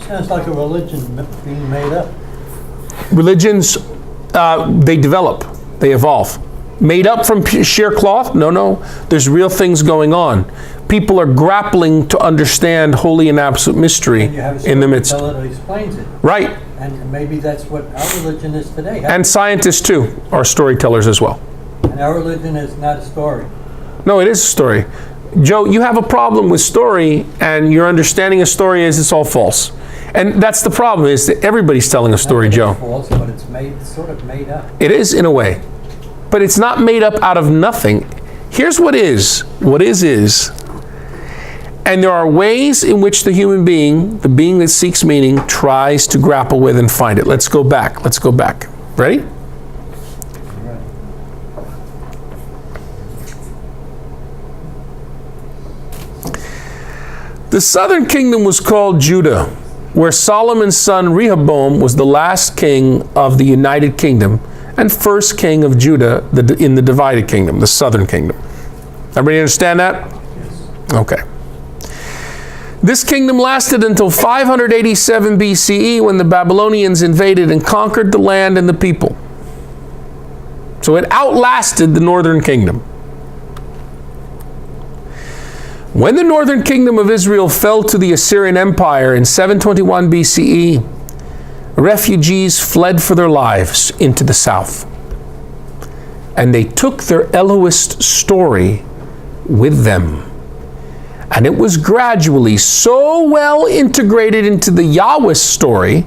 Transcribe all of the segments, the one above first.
Sounds like a religion being made up. Religions, they develop, they evolve. Made up from sheer cloth? No. There's real things going on. People are grappling to understand holy and absolute mystery in the midst. That explains it. Right. And maybe that's what our religion is today. And scientists too are storytellers as well. And our religion is not a story. No, it is a story. Joe, you have a problem with story, and your understanding of story is it's all false. And that's the problem, is that everybody's telling a story, Joe. It's false, but it's sort of made up. It is, in a way. But it's not made up out of nothing. Here's what is. What is. And there are ways in which the human being, the being that seeks meaning, tries to grapple with and find it. Let's go back. Ready? The southern kingdom was called Judah, where Solomon's son Rehoboam was the last king of the united kingdom and first king of Judah in the divided kingdom, the southern kingdom. Everybody understand that? Yes. Okay. This kingdom lasted until 587 BCE, when the Babylonians invaded and conquered the land and the people. So it outlasted the northern kingdom. When the northern kingdom of Israel fell to the Assyrian Empire in 721 BCE, refugees fled for their lives into the south. And they took their Elohist story with them. And it was gradually so well integrated into the Yahweh story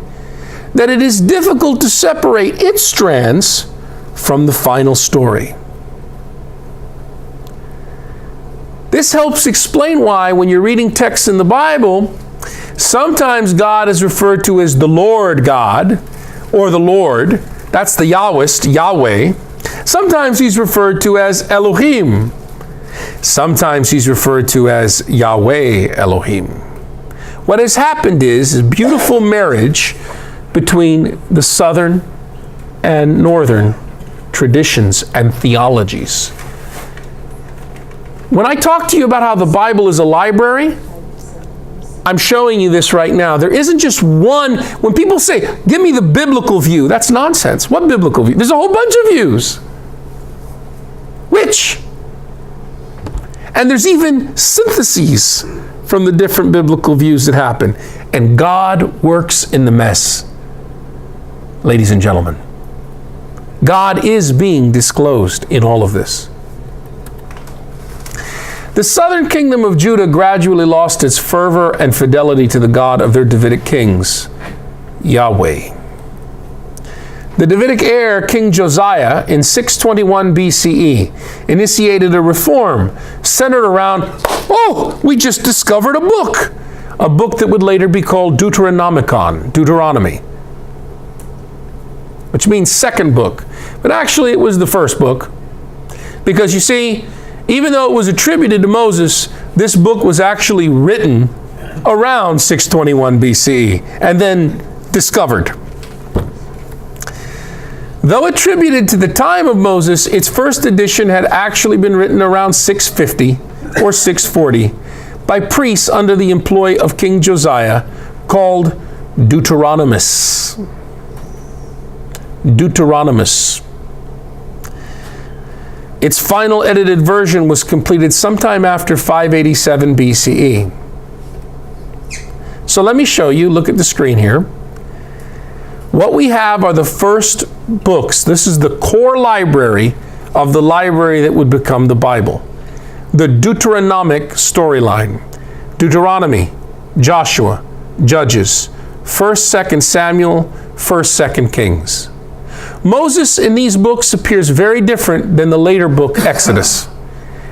that it is difficult to separate its strands from the final story. This helps explain why, when you're reading texts in the Bible, sometimes God is referred to as the Lord God, or the Lord. That's the Yahwist, Yahweh. Sometimes he's referred to as Elohim. Sometimes he's referred to as Yahweh Elohim. What has happened is a beautiful marriage between the southern and northern traditions and theologies. When I talk to you about how the Bible is a library, I'm showing you this right now. There isn't just one. When people say, give me the biblical view, that's nonsense. What biblical view? There's a whole bunch of views. Which? And there's even syntheses from the different biblical views that happen. And God works in the mess, ladies and gentlemen. God is being disclosed in all of this. The southern kingdom of Judah gradually lost its fervor and fidelity to the God of their Davidic kings, Yahweh. The Davidic heir, King Josiah, in 621 BCE, initiated a reform centered around, we just discovered a book that would later be called Deuteronomicon, Deuteronomy, which means second book. But actually it was the first book, because you see, even though it was attributed to Moses, this book was actually written around 621 BCE and then discovered. Though attributed to the time of Moses, its first edition had actually been written around 650 or 640 by priests under the employ of King Josiah, called Deuteronomists. Deuteronomists. Its final edited version was completed sometime after 587 BCE. So let me show you, look at the screen here. What we have are the first books. This is the core library of the library that would become the Bible. The Deuteronomic Storyline. Deuteronomy, Joshua, Judges, 1st, 2nd Samuel, 1st, 2nd Kings. Moses in these books appears very different than the later book, Exodus.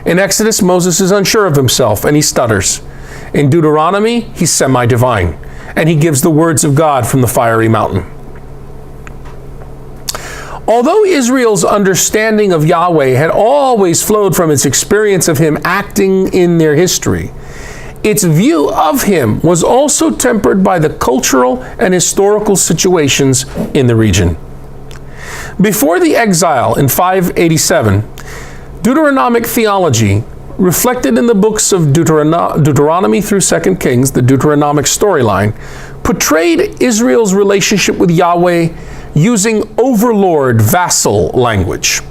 In Exodus, Moses is unsure of himself and he stutters. In Deuteronomy, he's semi-divine, and he gives the words of God from the fiery mountain. Although Israel's understanding of Yahweh had always flowed from its experience of him acting in their history, its view of him was also tempered by the cultural and historical situations in the region. Before the exile in 587, Deuteronomic theology, reflected in the books of Deuteronomy through 2 Kings, the Deuteronomic Storyline, portrayed Israel's relationship with Yahweh using overlord vassal language.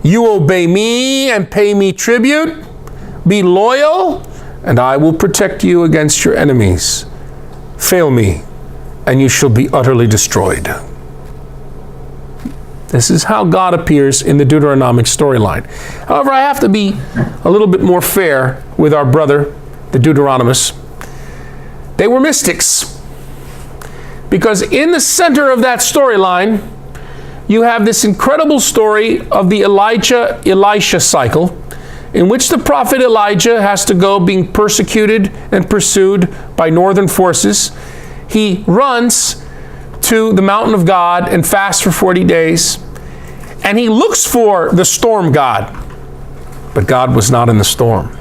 You obey me and pay me tribute, be loyal, and I will protect you against your enemies. Fail me, and you shall be utterly destroyed. This is how God appears in the Deuteronomic storyline. However, I have to be a little bit more fair with our brother, the Deuteronomists. They were mystics. Because in the center of that storyline, you have this incredible story of the Elijah-Elisha cycle, in which the prophet Elijah has to go being persecuted and pursued by northern forces. He runs to the mountain of God and fasts for 40 days. And he looks for the storm god. But God was not in the storm.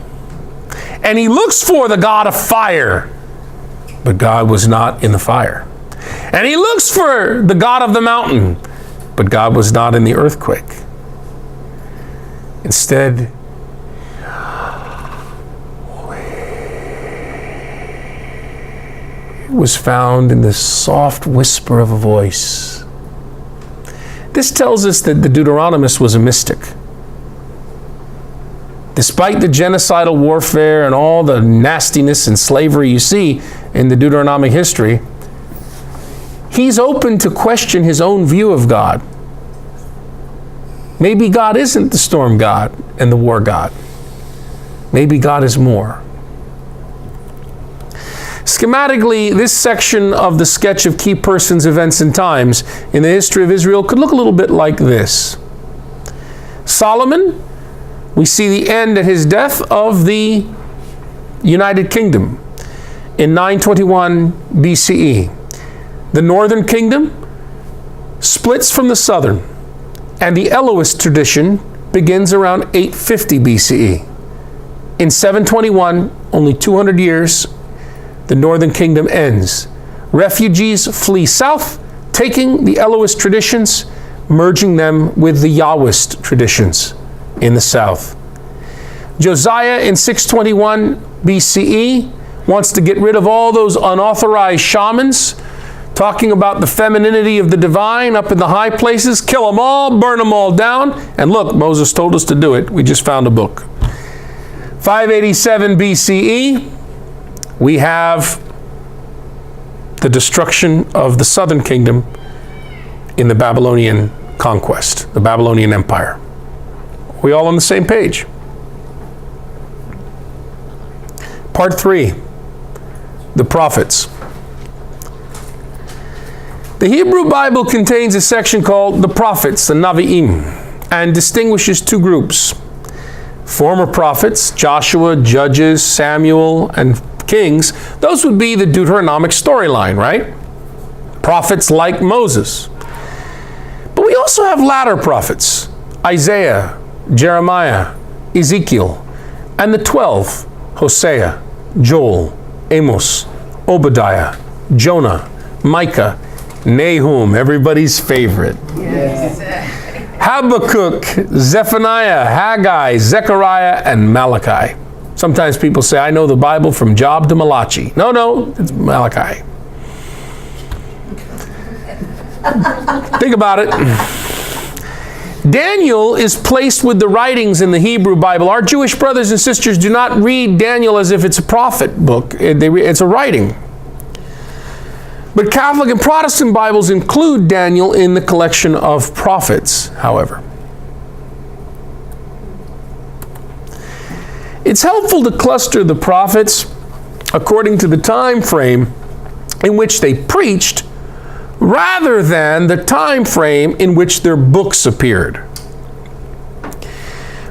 And he looks for the God of fire. But God was not in the fire. And he looks for the God of the mountain. But God was not in the earthquake. Instead, it was found in the soft whisper of a voice. This tells us that the Deuteronomist was a mystic. Despite the genocidal warfare and all the nastiness and slavery you see in the Deuteronomic history, he's open to question his own view of God. Maybe God isn't the storm god and the war god. Maybe God is more. Schematically, this section of the sketch of key persons, events, and times in the history of Israel could look a little bit like this. Solomon, we see the end at his death of the United Kingdom in 921 BCE. The northern kingdom splits from the southern, and the Elohist tradition begins around 850 BCE. In 721, only 200 years, the northern kingdom ends. Refugees flee south, taking the Elohist traditions, merging them with the Yahwist traditions in the south. Josiah in 621 BCE wants to get rid of all those unauthorized shamans, talking about the femininity of the divine up in the high places. Kill them all, burn them all down. And look, Moses told us to do it. We just found a book. 587 BCE, we have the destruction of the southern kingdom in the Babylonian conquest, the Babylonian Empire. Are we all on the same page? Part 3, the prophets. The Hebrew Bible contains a section called the prophets, the Navi'im, and distinguishes two groups. Former prophets, Joshua, Judges, Samuel, and Kings. Those would be the Deuteronomic storyline, right? Prophets like Moses. But we also have latter prophets, Isaiah, Jeremiah, Ezekiel, and the 12, Hosea, Joel, Amos, Obadiah, Jonah, Micah, Nahum, everybody's favorite. Yes. Habakkuk, Zephaniah, Haggai, Zechariah, and Malachi. Sometimes people say, I know the Bible from Job to Malachi. No, it's Malachi. Think about it. Daniel is placed with the writings in the Hebrew Bible. Our Jewish brothers and sisters do not read Daniel as if it's a prophet book. It's a writing. But Catholic and Protestant Bibles include Daniel in the collection of prophets, however. It's helpful to cluster the prophets according to the time frame in which they preached, rather than the time frame in which their books appeared.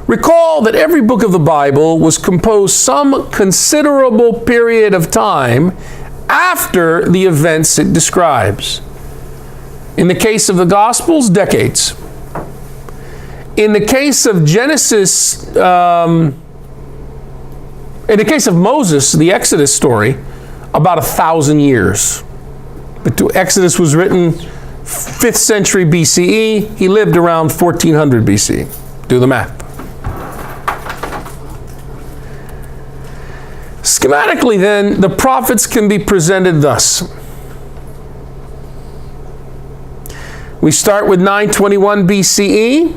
Recall that every book of the Bible was composed some considerable period of time after the events it describes. In the case of the Gospels, decades. In the case of Genesis, in the case of Moses, the Exodus story, about 1,000 years. But Exodus was written 5th century BCE. He lived around 1400 BC. Do the math. Schematically then, the prophets can be presented thus. We start with 921 BCE.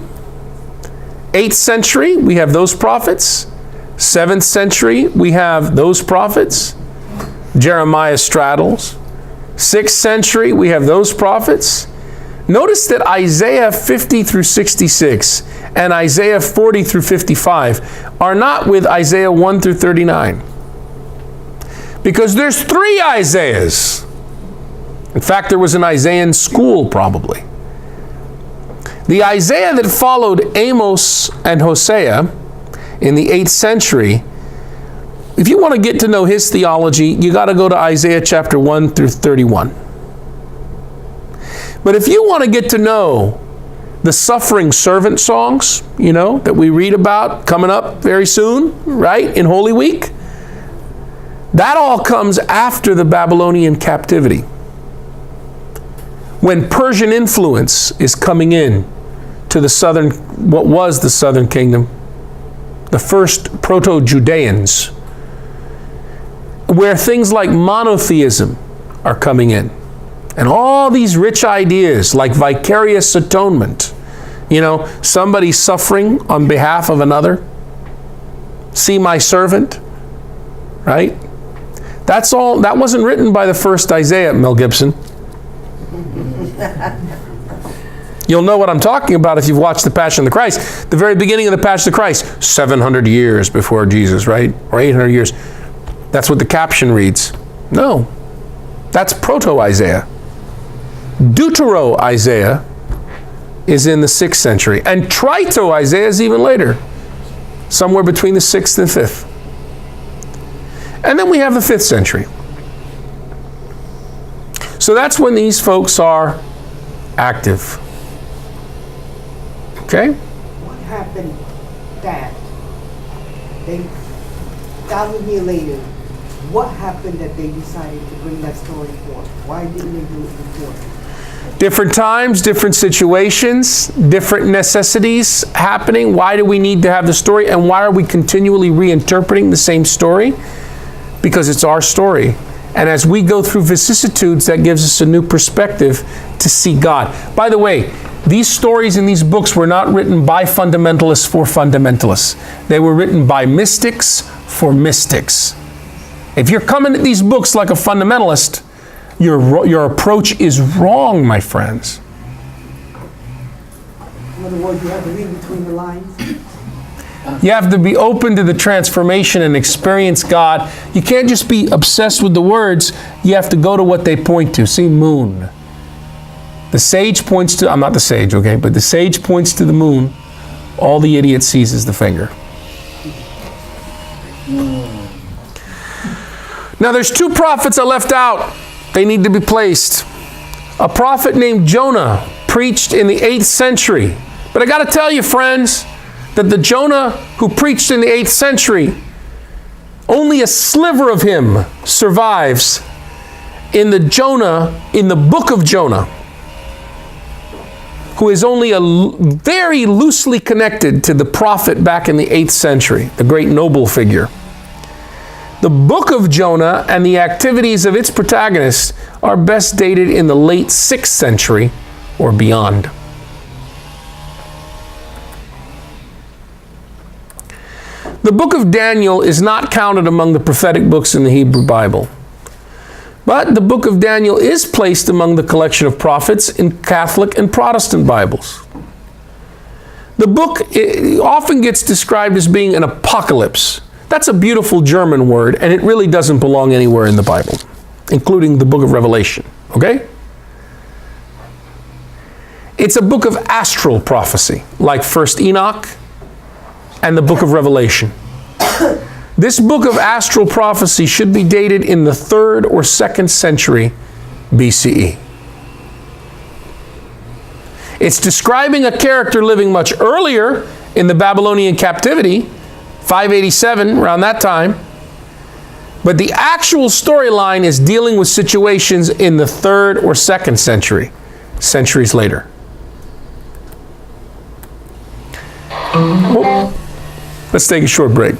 8th century, we have those prophets. 7th century, we have those prophets. Jeremiah straddles. 6th century, we have those prophets. Notice that Isaiah 50 through 66 and Isaiah 40 through 55 are not with Isaiah 1 through 39. Because there's 3 Isaiahs. In fact, there was an Isaiah school probably. The Isaiah that followed Amos and Hosea in the 8th century, if you want to get to know his theology, you got to go to Isaiah chapter 1 through 31. But if you want to get to know the suffering servant songs, you know, that we read about coming up very soon, right, in Holy Week, that all comes after the Babylonian captivity, when Persian influence is coming in to the southern, what was the southern kingdom, the first Proto-Judeans, where things like monotheism are coming in. And all these rich ideas like vicarious atonement, you know, somebody suffering on behalf of another. See my servant, right? That's all, that wasn't written by the first Isaiah, Mel Gibson. You'll know what I'm talking about if you've watched The Passion of the Christ. The very beginning of The Passion of the Christ, 700 years before Jesus, right? Or 800 years. That's what the caption reads. No, that's Proto-Isaiah. Deutero-Isaiah is in the 6th century. And Trito-Isaiah is even later, somewhere between the 6th and 5th. And then we have the 5th century. So that's when these folks are active. Okay? What happened that they, 1,000 years later, what happened that they decided to bring that story forth? Why didn't they do it before? Different times, different situations, different necessities happening. Why do we need to have the story? And why are we continually reinterpreting the same story? Because it's our story. And as we go through vicissitudes, that gives us a new perspective to see God. By the way, these stories in these books were not written by fundamentalists for fundamentalists. They were written by mystics for mystics. If you're coming at these books like a fundamentalist, your approach is wrong, my friends. In other words, you have to read between the lines. You have to be open to the transformation and experience God. You can't just be obsessed with the words. You have to go to what they point to. See, moon. The sage points to, I'm not the sage, okay, but the sage points to the moon. All the idiot sees is the finger. Now there's 2 prophets I left out. They need to be placed. A prophet named Jonah preached in the 8th century. But I got to tell you, friends, that the Jonah who preached in the 8th century, only a sliver of him survives in the book of Jonah, who is only very loosely connected to the prophet back in the 8th century, the great noble figure. The book of Jonah and the activities of its protagonists are best dated in the late 6th century or beyond. The book of Daniel is not counted among the prophetic books in the Hebrew Bible. But the book of Daniel is placed among the collection of prophets in Catholic and Protestant Bibles. The book often gets described as being an apocalypse. That's a beautiful German word, and it really doesn't belong anywhere in the Bible, including the book of Revelation, okay? It's a book of astral prophecy, like 1st Enoch and the book of Revelation. This book of astral prophecy should be dated in the 3rd or 2nd century BCE. It's describing a character living much earlier in the Babylonian captivity, 587, around that time. But the actual storyline is dealing with situations in the 3rd or 2nd century, centuries later. Let's take a short break.